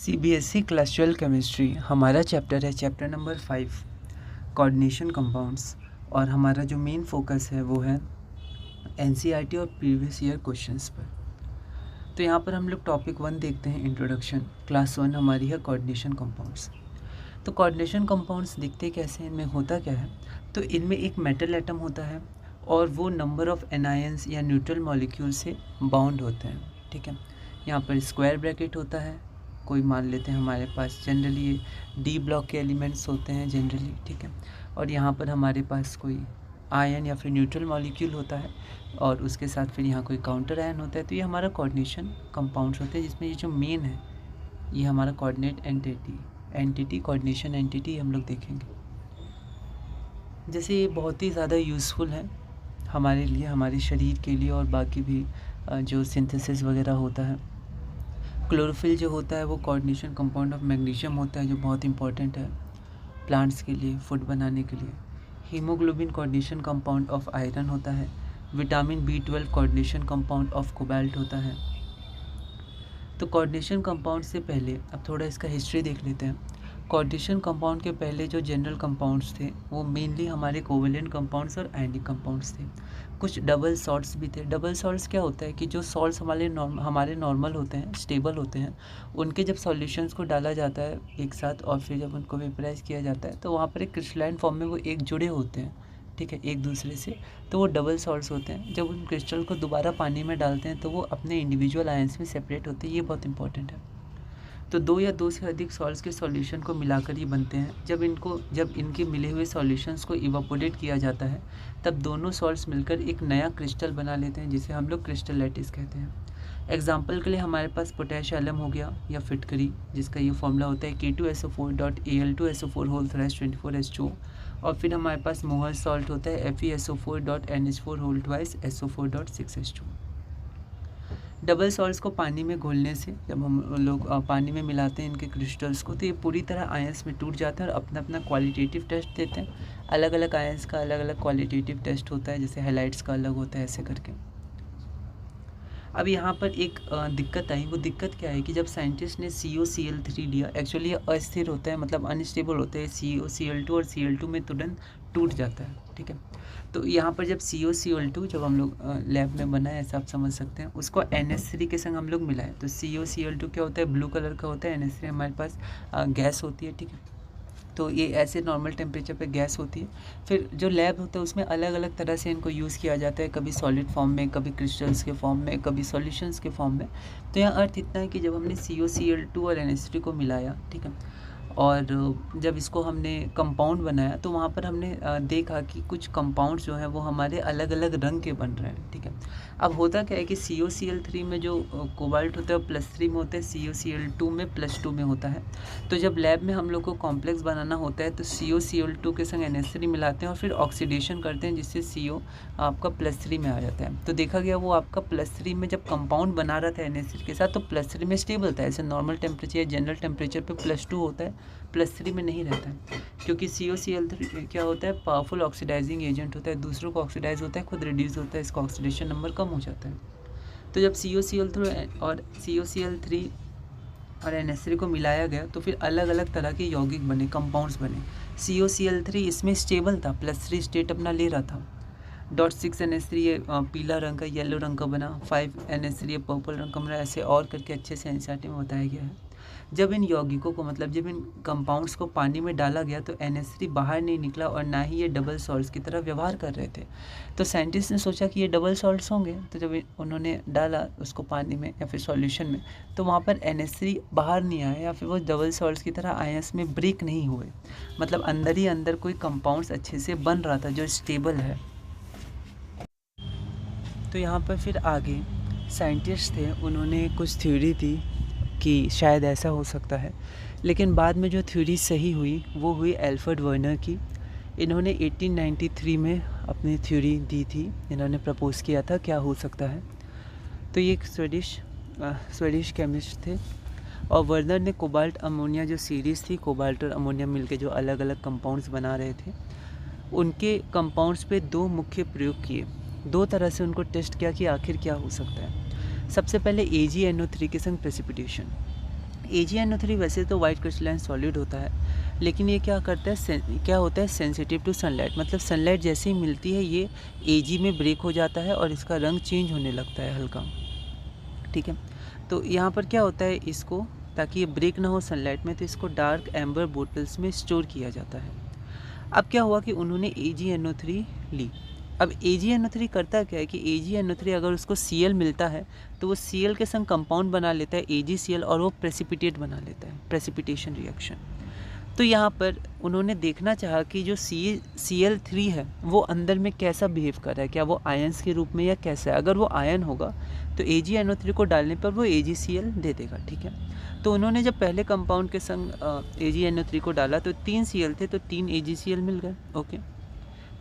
CBSE class 12 chemistry हमारा chapter है chapter number 5 coordination compounds. और हमारा जो मेन फोकस है वो है NCERT और प्रीवियस ईयर क्वेश्चंस पर। तो यहाँ पर हम लोग टॉपिक 1 देखते हैं, इंट्रोडक्शन। क्लास 1 हमारी है कोऑर्डिनेशन कंपाउंड्स। तो कोऑर्डिनेशन कंपाउंड्स दिखते कैसे हैं, इनमें होता क्या है, तो इनमें एक मेटल एटम होता है और वो नंबर ऑफ़ एनायंस या न्यूट्रल मॉलिक्यूल से बाउंड होते हैं। ठीक है, यहाँ पर स्क्वायर ब्रैकेट होता है, कोई मान लेते हैं हमारे पास जनरली ये डी ब्लॉक के एलिमेंट्स होते हैं जनरली। ठीक है, और यहाँ पर हमारे पास कोई आयन या फिर न्यूट्रल मॉलिक्यूल होता है और उसके साथ फिर यहाँ कोई काउंटर आयन होता है। तो ये हमारा कोऑर्डिनेशन कंपाउंड्स होते हैं, जिसमें ये जो मेन है ये हमारा कोऑर्डिनेट एंटिटी कोऑर्डिनेशन एंटिटी हम लोग देखेंगे। जैसे ये बहुत ही ज़्यादा यूज़फुल है हमारे लिए, हमारे शरीर के लिए, और बाकी भी जो सिंथेसिस वगैरह होता है। क्लोरोफिल जो होता है वो कोऑर्डिनेशन कंपाउंड ऑफ मैग्नीशियम होता है, जो बहुत इंपॉर्टेंट है प्लांट्स के लिए, फूड बनाने के लिए। Haemoglobin coordination compound of iron होता है। Vitamin B12 coordination compound of cobalt होता है। तो कोऑर्डिनेशन कंपाउंड से पहले अब थोड़ा इसका हिस्ट्री देख लेते हैं। कोऑर्डिनेशन कंपाउंड के पहले जो जनरल कंपाउंड्स थे वो मेनली हमारे कोवेलेंट कंपाउंड्स और आयनिक कंपाउंड्स थे। कुछ डबल सॉल्ट्स भी थे। डबल सॉल्ट्स क्या होता है कि जो सॉल्ट्स हमारे नॉर्मल होते हैं, स्टेबल होते हैं, उनके जब सॉल्यूशंस को डाला जाता है एक साथ और फिर जब उनको वेपराइज किया जाता है तो वहाँ पर एक क्रिस्टलाइन फॉर्म में वो एक जुड़े होते हैं, ठीक है, एक दूसरे से। तो वो डबल सॉल्ट्स होते हैं। जब उन क्रिस्टल को दोबारा पानी में डालते हैं तो वो अपने इंडिविजुअल आयंस में सेपरेट होते हैं। ये बहुत इंपॉर्टेंट है। तो 2 या 2 से अधिक सॉल्ट्स के सॉल्यूशन को मिलाकर ये बनते हैं। जब इनके मिले हुए सॉल्यूशंस को इवापोरेट किया जाता है तब दोनों सॉल्ट्स मिलकर एक नया क्रिस्टल बना लेते हैं, जिसे हम लोग क्रिस्टल लैटिस कहते हैं। एग्जाम्पल के लिए हमारे पास पोटैश एलम हो गया या फिटकरी, जिसका ये फॉर्मूला होता है K2SO4.Al2SO4 और फिर हमारे पास मोहर सॉल्ट होता है FeSO4.NH4 डबल सॉल्ट्स को पानी में घोलने से जब हम लोग पानी में मिलाते हैं इनके क्रिस्टल्स को तो ये पूरी तरह आयंस में टूट जाते हैं और अपना अपना क्वालिटेटिव टेस्ट देते हैं। अलग अलग आयंस का अलग अलग क्वालिटेटिव टेस्ट होता है, जैसे हैलाइड्स का अलग होता है, ऐसे करके। अब यहाँ पर एक दिक्कत आई। वो दिक्कत क्या है कि जब साइंटिस्ट ने COCl3 लिया, एक्चुअली ये अस्थिर होता है, मतलब अनस्टेबल होता है। COCl2 और Cl2 में तुरंत टूट जाता है। ठीक है, तो यहाँ पर जब COCl2 जब हम लोग लैब में बनाए, ऐसा आप समझ सकते हैं, उसको NH3 के संग हम लोग मिलाए तो COCl2 क्या होता है, ब्लू कलर का होता है। NH3 हमारे पास गैस होती है। ठीक है, तो ये ऐसे नॉर्मल टेम्परेचर पे गैस होती है। फिर जो लैब होता है उसमें अलग अलग तरह से इनको यूज़ किया जाता है, कभी सॉलिड फॉर्म में, कभी क्रिस्टल्स के फॉर्म में, कभी सॉल्यूशंस के फॉर्म में। तो यहाँ अर्थ इतना है कि जब हमने COCl2 और NH3 को मिलाया, ठीक है, और जब इसको हमने कंपाउंड बनाया तो वहाँ पर हमने देखा कि कुछ कंपाउंड्स जो हैं वो हमारे अलग अलग रंग के बन रहे हैं। ठीक है, अब होता क्या है कि COCl3 में जो कोबाल्ट होता है वो +3 में होता है, COCl2 में +2 में होता है। तो जब लैब में हम लोग को कॉम्प्लेक्स बनाना होता है तो COCl2 के संग NH3 मिलाते हैं और फिर ऑक्सीडेशन करते हैं, जिससे CO आपका +3 में आ जाता है। तो देखा गया वो आपका +3 में जब कंपाउंड बना रहा था NH3 के साथ तो +3 में स्टेबल था। ऐसे नॉर्मल टेम्परेचर या जनरल टेम्परेचर पे +2 होता है, +3 में नहीं रहता है, क्योंकि COCl3 क्या होता है, पावरफुल ऑक्सीडाइजिंग एजेंट होता है, दूसरों को ऑक्सीडाइज होता है, खुद रिड्यूस होता है, इसका ऑक्सीडेशन नंबर कम हो जाता है। तो जब COCl3 और NH3 को मिलाया गया तो फिर अलग अलग तरह के यौगिक बने, कंपाउंड्स बने। COCl3 इसमें स्टेबल था, +3 स्टेट अपना ले रहा था। .6 NH3 ये पीला रंग का, येलो रंग का बना। 5 NH3 ये पर्पल रंग का बना। ऐसे और करके अच्छे से NCERT में बताया गया है। जब इन यौगिकों को, मतलब जब इन कंपाउंड्स को पानी में डाला गया तो NH3 बाहर नहीं निकला और ना ही ये डबल सॉल्ट्स की तरह व्यवहार कर रहे थे। तो साइंटिस्ट ने सोचा कि ये डबल सॉल्ट्स होंगे, तो जब उन्होंने डाला उसको पानी में या फिर सॉल्यूशन में तो वहाँ पर NH3 बाहर नहीं आया या फिर वो डबल सॉल्ट्स की तरह आयंस में ब्रेक नहीं हुए, मतलब अंदर ही अंदर कोई कंपाउंड्स अच्छे से बन रहा था जो स्टेबल है। तो यहाँ पर फिर आगे साइंटिस्ट थे, उन्होंने कुछ थ्योरी दी कि शायद ऐसा हो सकता है, लेकिन बाद में जो थ्योरी सही हुई वो हुई एल्फ्रेड वर्नर की। इन्होंने 1893 में अपनी थ्योरी दी थी, इन्होंने प्रपोज़ किया था क्या हो सकता है। तो ये एक स्वीडिश केमिस्ट थे और वर्नर ने कोबाल्ट अमोनिया जो सीरीज़ थी, कोबाल्ट और अमोनिया मिलके जो अलग अलग कंपाउंड्स बना रहे थे, उनके कंपाउंड्स पे 2 मुख्य प्रयोग किए। 2 तरह से उनको टेस्ट किया कि आखिर क्या हो सकता है। सबसे पहले AgNO3 के संग प्रेसिपिटेशन। AgNO3 वैसे तो वाइट क्रिस्टलाइन सॉलिड होता है, लेकिन ये क्या करता है, क्या होता है, सेंसिटिव टू सनलाइट, मतलब सनलाइट जैसे ही मिलती है ये Ag में ब्रेक हो जाता है और इसका रंग चेंज होने लगता है हल्का, ठीक है। तो यहाँ पर क्या होता है, इसको ताकि ये ब्रेक ना हो सनलाइट में, तो इसको डार्क एम्बर बोतल्स में स्टोर किया जाता है। अब क्या हुआ कि उन्होंने AgNO3 ली। अब AgNO3 करता क्या है कि AgNO3 अगर उसको Cl मिलता है तो वो Cl के संग कंपाउंड बना लेता है AgCl और वो प्रेसिपिटेट बना लेता है, प्रेसिपिटेशन रिएक्शन। तो यहाँ पर उन्होंने देखना चाहा कि जो Cl3 है वो अंदर में कैसा बिहेव कर रहा है, क्या वो आयंस के रूप में या कैसा है। अगर वो आयन होगा तो AgNO3 को डालने पर वो AgCl दे देगा, ठीक है। तो उन्होंने जब पहले कंपाउंड के संग AgNO3 को डाला तो 3 Cl थे तो 3 AgCl मिल गए, ओके।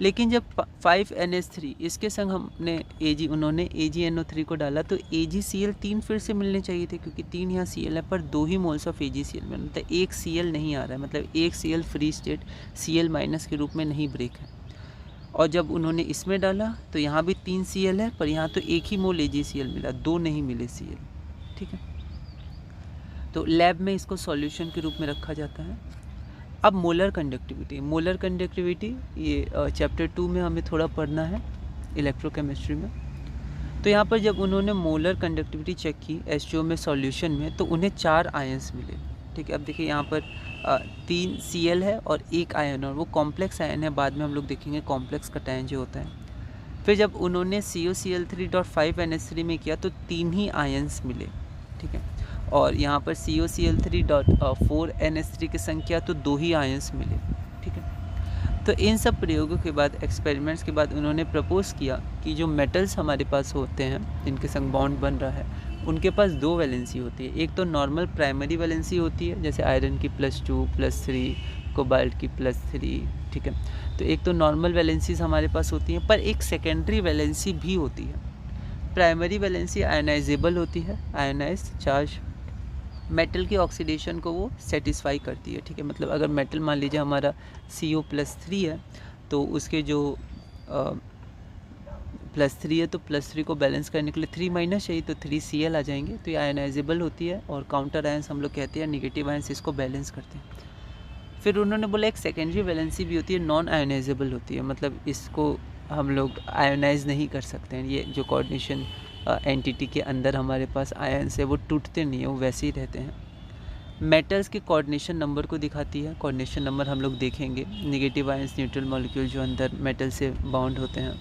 लेकिन जब 5NH3 इसके संग उन्होंने AgNO3 को डाला तो AgCl 3 फिर से मिलने चाहिए थे, क्योंकि 3 यहाँ Cl है पर 2 ही मोल्स ऑफ AgCl में, मतलब एक Cl नहीं आ रहा है, मतलब एक Cl free state Cl minus के रूप में नहीं ब्रेक है। और जब उन्होंने इसमें डाला तो यहाँ भी 3 Cl है पर यहाँ तो एक ही मोल AgCl मिला, 2 नहीं मिले Cl, ठीक है। तो लैब में इसको सॉल्यूशन के रूप में रखा जाता है। अब मोलर कंडक्टिविटी ये चैप्टर 2 में हमें थोड़ा पढ़ना है इलेक्ट्रोकेमिस्ट्री में। तो यहाँ पर जब उन्होंने मोलर कंडक्टिविटी चेक की H2O में सॉल्यूशन में तो उन्हें 4 आयंस मिले, ठीक है। अब देखिए यहाँ पर 3 Cl है और 1 आयन, और वो कॉम्प्लेक्स आयन है, बाद में हम लोग देखेंगे कॉम्प्लेक्स कटायन जो होता है। फिर जब उन्होंने COCl3.5NH3 में किया तो 3 ही आयंस मिले, ठीक है। और यहाँ पर COCl3.4NH3 की संख्या तो 2 ही आयंस मिले, ठीक है। तो इन सब प्रयोगों के बाद, एक्सपेरिमेंट्स के बाद उन्होंने प्रपोज़ किया कि जो मेटल्स हमारे पास होते हैं जिनके संग बॉन्ड बन रहा है उनके पास 2 वैलेंसी होती है। एक तो नॉर्मल प्राइमरी वैलेंसी होती है, जैसे आयरन की +2 +3, कोबाल्ट की +3, ठीक है। तो एक तो नॉर्मल वैलेंसीज हमारे पास होती हैं, पर एक सेकेंडरी वैलेंसी भी होती है। प्राइमरी वैलेंसी आयनाइजेबल होती है, आयनाइज चार्ज मेटल की ऑक्सीडेशन को वो सेटिस्फाई करती है, ठीक है। मतलब अगर मेटल मान लीजिए हमारा CO+3 है तो उसके जो +3 है तो +3 को बैलेंस करने के लिए 3 माइनस चाहिए, तो 3 Cl आ जाएंगे। तो ये आयनाइजेबल होती है और काउंटर आयंस हम लोग कहते हैं, नेगेटिव आयंस इसको बैलेंस करते हैं। फिर उन्होंने बोला एक सेकेंडरी वैलेंसी भी होती है, नॉन आयनाइजेबल होती है, मतलब इसको हम लोग आयनाइज नहीं कर सकते हैं। ये जो कोऑर्डिनेशन एंटिटी के अंदर हमारे पास आयंस है वो टूटते नहीं है, वो वैसे ही रहते हैं। मेटल्स के कोऑर्डिनेशन नंबर को दिखाती है, कोऑर्डिनेशन नंबर हम लोग देखेंगे। नेगेटिव आयंस न्यूट्रल मॉलिक्यूल जो अंदर मेटल से बाउंड होते हैं,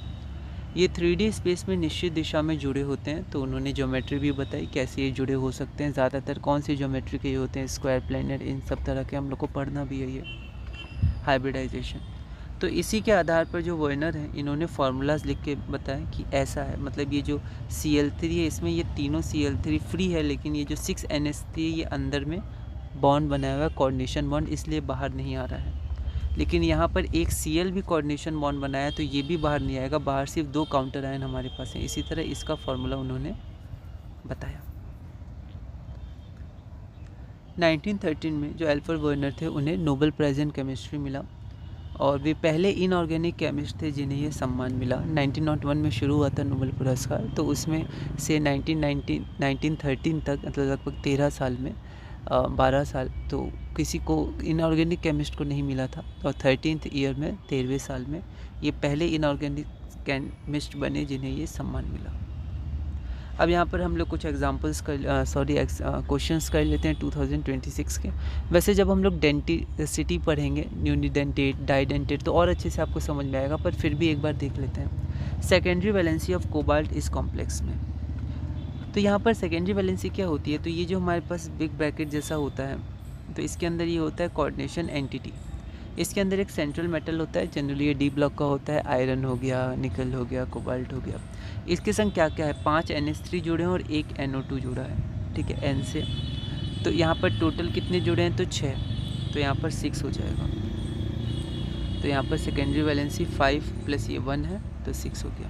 ये 3D स्पेस में निश्चित दिशा में जुड़े होते हैं। तो उन्होंने ज्योमेट्री भी बताई कैसे ये जुड़े हो सकते हैं, ज़्यादातर कौन सी ज्योमेट्री के होते हैं, स्क्वायर, प्लेनर, इन सब तरह के हम लोग को पढ़ना भी है ये हाइब्रिडाइजेशन। तो इसी के आधार पर जो वर्नर हैं इन्होंने फार्मूलाज लिख के बताया कि ऐसा है, मतलब ये जो Cl3 है इसमें ये तीनों Cl3 फ्री है, लेकिन ये जो 6NH3 ये अंदर में बॉन्ड बनाया हुआ है, कोऑर्डिनेशन बॉन्ड, इसलिए बाहर नहीं आ रहा है। लेकिन यहाँ पर एक Cl भी कोऑर्डिनेशन बॉन्ड बनाया तो ये भी बाहर नहीं आएगा, बाहर सिर्फ 2 काउंटर आयन हमारे पास हैं। इसी तरह इसका फार्मूला उन्होंने बताया। 1913 में जो एल्फ्रेड वर्नर थे उन्हें नोबेल प्राइज़ इन केमिस्ट्री मिला, और वे पहले इनऑर्गेनिक केमिस्ट थे जिन्हें ये सम्मान मिला। 1901 में शुरू हुआ था नोबेल पुरस्कार, तो उसमें से 1913 तक, मतलब लगभग 13 साल में 12 साल तो किसी को इनऑर्गेनिक केमिस्ट को नहीं मिला था, और 13th ईयर में 13वें साल में ये पहले इनऑर्गेनिक केमिस्ट बने जिन्हें ये सम्मान मिला। अब यहाँ पर हम लोग कुछ एग्जांपल्स क्वेश्चंस कर लेते हैं 2026 के। वैसे जब हम लोग डेंटिसिटी पढ़ेंगे, यूनिडेंटेट, डाइडेंटेट, तो और अच्छे से आपको समझ में आएगा, पर फिर भी एक बार देख लेते हैं। सेकेंडरी वैलेंसी ऑफ कोबाल्ट इस कॉम्प्लेक्स में, तो यहाँ पर सेकेंडरी वैलेंसी क्या होती है, तो ये जो हमारे पास बिग ब्रैकेट जैसा होता है, तो इसके अंदर ये होता है कोऑर्डिनेशन एंटिटी। इसके अंदर एक सेंट्रल मेटल होता है, जनरली ये D ब्लॉक का होता है, आयरन हो गया, निकल हो गया, कोबाल्ट हो गया। इसके संग क्या क्या है, 5 NH3 जुड़े हैं और 1 NO2 जुड़ा है, ठीक है, N से। तो यहाँ पर टोटल कितने जुड़े हैं, तो 6, तो यहाँ पर 6 हो जाएगा। तो यहाँ पर सेकेंडरी वैलेंसी 5 + ये 1 है, तो 6 हो गया।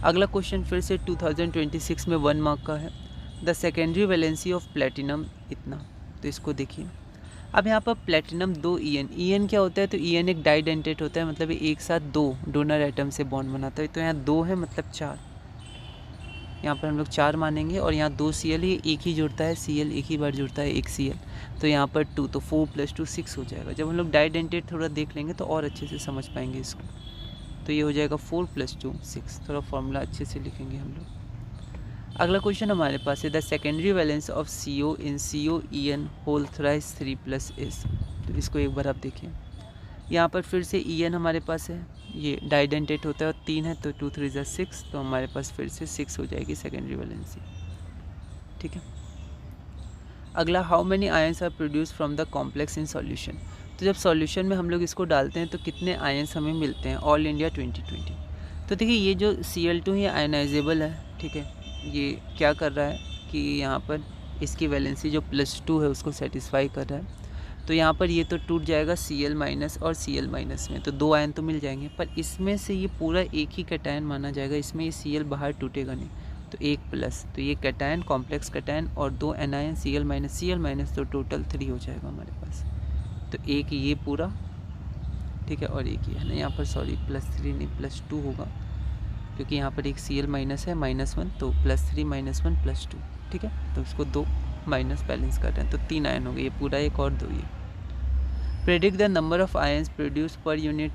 अगला क्वेश्चन फिर से 2026 में 1 मार्क का है। The secondary valency of platinum इतना, तो इसको देखिए। अब यहाँ पर प्लेटिनम 2 EN क्या होता है, तो EN एक डाइडेंटेट होता है, मतलब एक साथ 2 डोनर एटम से बॉन्ड बनाता है। तो यहाँ 2 है मतलब 4, यहाँ पर हम लोग 4 मानेंगे और यहाँ 2 Cl ही एक ही जुड़ता है, Cl एक ही बार जुड़ता है, एक Cl, तो यहाँ पर 2, तो 4 + 2 6 हो जाएगा। जब हम लोग डाइडेंटेट थोड़ा देख लेंगे तो और अच्छे से समझ पाएंगे इसको। तो ये हो जाएगा 4 + 2 6, थोड़ा फॉर्मूला अच्छे से लिखेंगे हम लोग। अगला क्वेश्चन हमारे पास है the secondary valence of CO in COEN whole thrice 3 + S। तो इसको एक बार आप देखिए, यहाँ पर फिर से En हमारे पास है, ये डाइडेंटेट होता है और 3 है, तो 2 3 = 6, तो हमारे पास फिर से 6 हो जाएगी सेकेंडरी वैलेंसी। ठीक है। अगला, how many ions are produce from the complex in solution. तो जब सॉल्यूशन में हम लोग इसको डालते हैं तो कितने आयंस हमें मिलते हैं, ऑल इंडिया 2020। तो देखिए ये जो Cl2 ये आयनाइजेबल है, ठीक है, ये क्या कर रहा है कि यहाँ पर इसकी वैलेंसी जो +2 है उसको सेटिस्फाई कर रहा है। तो यहाँ पर ये तो टूट जाएगा Cl- और Cl- में, तो 2 आयन तो मिल जाएंगे, पर इसमें से ये पूरा एक ही कैटायन माना जाएगा, इसमें ये Cl बाहर टूटेगा नहीं, तो 1+, तो ये कैटायन, कॉम्प्लेक्स कैटायन और 2 एनायन Cl-, तो टोटल 3 हो जाएगा हमारे पास। तो एक ये पूरा, ठीक है, और एक ये है ना, यहाँ पर सॉरी +3 नहीं +2 होगा, क्योंकि यहाँ पर एक Cl- है -1, तो +3 -1 +2, ठीक है, तो इसको 2 माइनस बैलेंस कर रहे हैं, तो 3 आयन हो गए, ये पूरा एक और 2 ये। Predict the number of ions produce per unit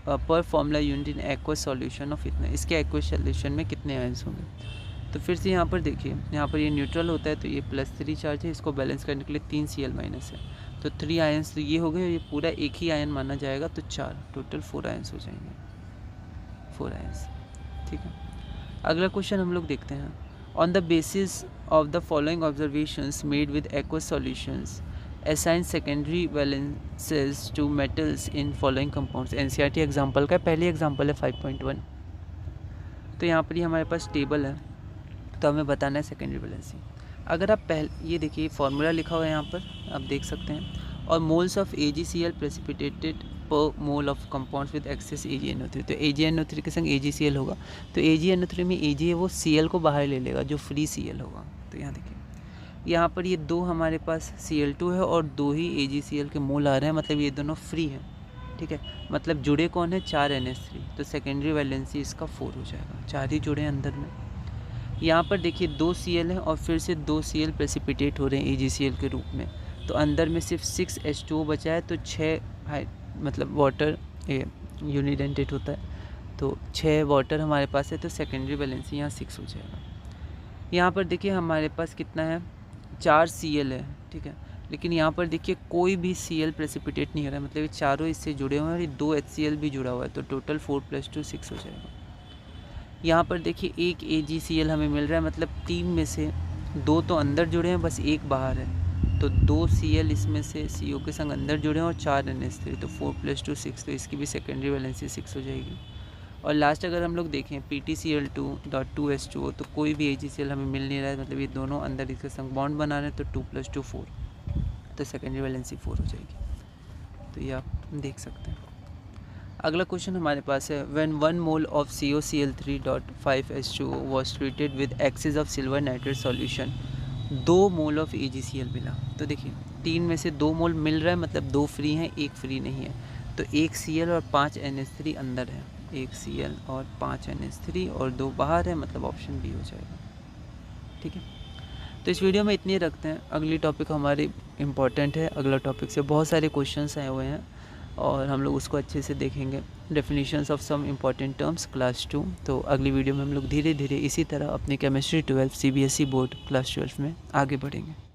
per formula unit in aqueous solution of इतना, इसके एक्वस सॉल्यूशन में कितने आयंस होंगे। तो फिर से यहाँ पर देखिए, यहाँ पर ये न्यूट्रल होता है, तो ये +3 चार्ज है, इसको बैलेंस करने के लिए 3 Cl- है, तो 3 आयंस तो ये हो गए, और ये पूरा एक ही आयन माना जाएगा, तो 4, टोटल 4 आयंस हो जाएंगे, 4 आयंस। ठीक है। अगला क्वेश्चन हम लोग देखते हैं, on the basis of the following observations made with aqueous solutions, assign secondary valences to metals in following compounds। NCERT example का पहली एग्जाम्पल है 5.1। तो यहाँ पर ही हमारे पास टेबल है, तो हमें बताना है सेकेंडरी वैलेंसी। अगर आप ये देखिए फार्मूला लिखा हुआ है यहाँ पर, आप देख सकते हैं, और moles of AgCl precipitated per mole of compounds with excess AgNO3। तो AgNO3 के संग AgCl होगा, तो AgNO3 में Ag है वो Cl को बाहर ले लेगा, जो फ्री Cl होगा। तो यहाँ देखिए, यहाँ पर ये 2 हमारे पास Cl2 है और 2 ही AgCl के मोल आ रहे हैं, मतलब ये दोनों फ्री हैं, ठीक है, मतलब जुड़े कौन है, 4 NH3, तो सेकेंडरी वैलेंसी इसका 4 हो जाएगा, 4 ही जुड़े हैं अंदर में। यहाँ पर देखिए 2 Cl हैं और फिर से 2 Cl प्रेसिपिटेट हो रहे हैं AgCl के रूप में, तो अंदर में सिर्फ 6 H2O बचा है, तो 6 मतलब वाटर यूनिडेंटेट होता है, तो 6 वाटर हमारे पास है, तो सेकेंडरी वैलेंसी यहाँ 6 हो जाएगा। यहाँ पर देखिए हमारे पास कितना है, 4 Cl है, ठीक है, लेकिन यहाँ पर देखिए कोई भी Cl प्रेसिपिटेट नहीं हो रहा है, मतलब ये चारों इससे जुड़े हुए हैं और ये 2 HCl भी जुड़ा हुआ है, तो टोटल 4 + 2 6 हो जाएगा। यहाँ पर देखिए एक AgCl हमें मिल रहा है, मतलब 3 में से 2 तो अंदर जुड़े हैं, बस एक बाहर है, तो 2 Cl इसमें से CO के संग अंदर जुड़े हैं और 4 NH3, तो 4 + 2 6, तो इसकी भी सेकेंडरी वैलेंसी 6 हो जाएगी। और लास्ट अगर हम लोग देखें PtCl2.2H2O, तो कोई भी AgCl हमें मिल नहीं रहा है, मतलब ये दोनों अंदर इसके संग बॉन्ड बना रहे हैं, तो 2 + 2 4, तो सेकेंडरी वैलेंसी 4 हो जाएगी। तो ये आप देख सकते हैं। अगला क्वेश्चन हमारे पास है, when 1 mole of COCl3.5H2O was treated with excess of silver nitrate solution, 2 mole of AgCl मिला। तो देखिए 3 में से 2 मोल मिल रहा है, मतलब 2 फ्री हैं, 1 फ्री नहीं है, तो 1 Cl और 5 NH3 अंदर है, 1 Cl और 5 NH3 और 2 बाहर है, मतलब ऑप्शन बी हो जाएगा। ठीक है, तो इस वीडियो में इतनी रखते हैं, अगली टॉपिक हमारी इम्पॉर्टेंट है, अगला टॉपिक से बहुत सारे क्वेश्चंस आए हुए हैं और हम लोग उसको अच्छे से देखेंगे, definitions of some important terms class 2। तो अगली वीडियो में हम लोग धीरे धीरे इसी तरह अपनी केमिस्ट्री 12 CBSE बोर्ड क्लास 12 में आगे बढ़ेंगे।